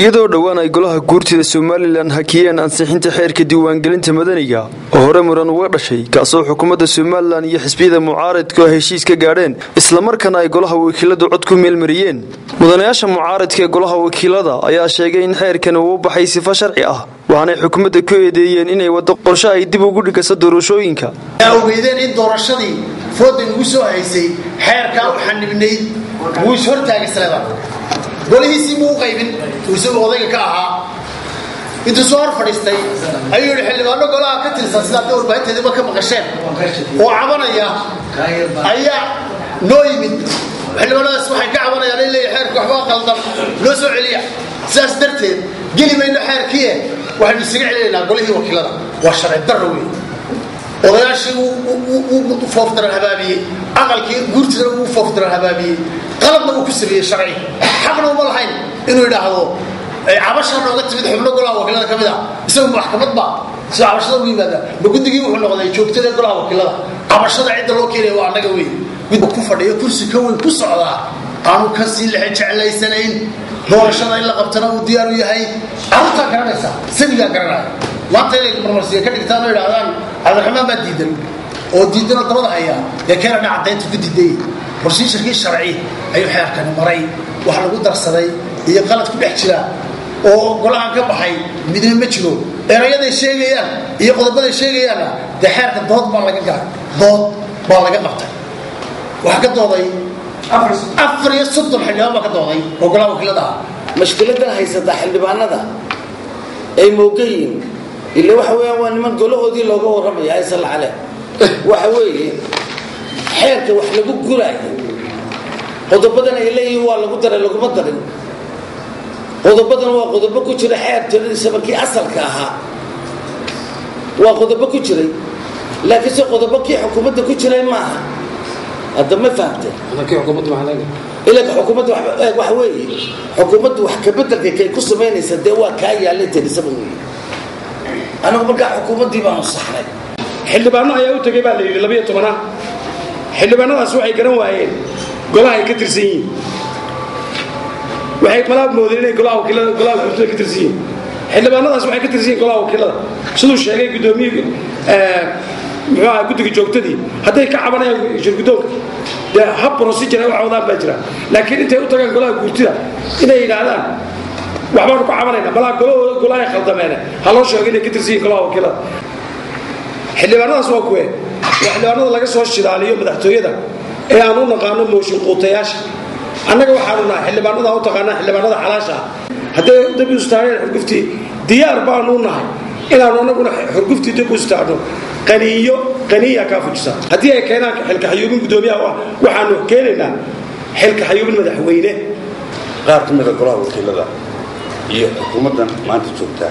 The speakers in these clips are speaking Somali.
iyadoo dhawaan ay golaha guurtida Somaliland hakiyeen ansixinta xeerka diiwaangelinta madaniga oo hore muran uga dhashay kaasoo xukuumadda Somaliland iyo xisbiyada mucaaradka heshiis ka gaadheen isla markaana ay golaha wakiiladu cod ku meelmariyeen mudanayaasha mucaaradka ee golaha wakiilada ayaa sheegay in xeerkan uu u baxay sifo sharci ah waxaana xukuumadda ku eedeeyeen inay wado qorshe ay dib ugu dhigayso doorashooyinka awgeedeen in doorashadii foodan ugu soo haysay xeerka u xanibnayd wuu hortaagisay golihiisii muu qaybin isagoo odayga ka ahaa intuu soo hor fadhiistay ayuu yidhi xildhibaano golaha ka tirsan sidaa warbaahinteediiba ka maqasheen oo cabanaya ayaa noo yimid xildhibaanadaas waxay ka cabanayaan in leeyahay xeerka waxbaa qaldan loo soo celiya sidaas darteed geli mayno xeerkiie waxaynu isaga celinaynaa golihii wakiilada waa sharci darro wey odayaashii uu foofdaran habaabiyey aqalkii guurtida uu foofdaran habaabiyey qaladna uu ku sameeyey sharci xaqna uma lahayn inuu yidhaahdo cabasha nooga timid xubno golaha wakiilada ka mid ah isagu maxkamad baa sida cabashada ugu yimaada ma guddigii wuxuu noqday joogtada golaha wakiilada cabashada cidda loo keenaya waa annaga wey gudba ku fadhiyo kursi ka weyn ku socdaa aanu ka sii lexe jeclaysanayn doorashada in la qabtana uu diyaar u yahay carruurtaa garanaysaa sabigaa garanaya maanta inay marmarsiya ka dhigtaan oo yidhaahdaan cabdiraxmaan baa diidan oo diidanoo dabada hayaa dee keenana caddayntu ku diidayey horsiishirkii sharci ayuu xeerkani maray wax lagu darsaday iyo qalad ku dhex jira oo golahan ka baxay midna ma jiro erayaday sheegayaan iyo qodobaday sheegayaanna dee xeerka dood baa laga galay dood baa laga qabtay waxaa ka dooday 430 xildhibaan baa ka dooday oo golaha wakiilada ah mashkiladan haysata xildhibaanada ay moogayiin ilaa waxa weeyaan waa niman golahoodii looga warramaya ay sal cale waxa weeye xeerka wax lagu guraayo qodobadan ay leeyihiin waa lagu daray laguma darin qodobadan waa qodobo ku jira xeer tiradiisa markii asalka ahaa waa qodobo ku jiray laakiin se qodobo kii xukuumadda ku jiray maaha hadda ma fahamtay laakiin xukuumaddu maxaa laga ilaa xukuumaddu waxa weeye xukuumaddu wax ka bedelka kay ku samaynaysa dee waa kaa yaalay tirisaba weeye anagu markaa xukuumaddii baanu saxnay xildhibaano ayaa u tegay baa la yidhi 12 xildhibaanadaas waxay garan waayeen golaha ay ka tirsan yihiin waxay malaab moodeen inay golaha wakiilada ka tirsan yihiin xildhibaanadaas waxay ka tirsan yihiin golaha wakiilada siduu sheegay gudoomiyihii muxuu ahaa guddiga joogtadii hadday ka cabanayaan shirgudoonka dee hab procedure wax wadaan baa jira laakiin intay u tagaan golaha guurtida inay yidhaahdaan waxbaanu ku cabanaynaa malaa golaha khaldameene ha loo sheego inay ka tirsan yihiin golaha wakiilada xildhibaanadaas waa kuwe waa xildhibaanada laga soo shidaaliyo madaxtooyada ee aan u naqaano mooshin quutayaasha annaga waxaanu nahay xildhibaanada u taqaanaa xildhibaanada xalaasha ah hadday dib u istaageen xurguftii diyaar baanu nahay inaanu annaguna xurguftii dib u istaagno qaniya kaa fujisa haddii ay keenaan xilka xayuubin gudoomiyaha waxaanu keenaynaa xilka xayuubin madaxweyne qaar ka mida golaha wakiilada iyo xukuumaddan maanta joogta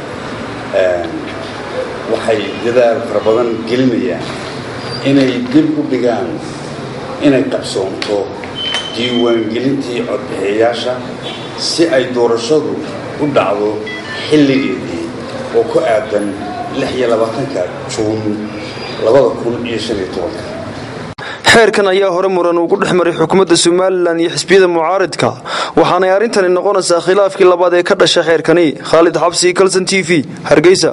waxay dadaal fara badan gelinayaan inay dib u dhigaan inay qabsoonto diiwaangelintii codbixiyayaasha si ay doorashadu u dhacdo xilligeedii oo ku aadan 26 Juun 2015 xeerkan ayaa hore muran ugu dhexmaray xukuumadda Somaliland iyo xisbiyada mucaaradka waxaana ay arintani noqonaysaa khilaafkii labaad ee ka dhashay xeerkani Khalid Xabsi Kalsan TV Hargeysa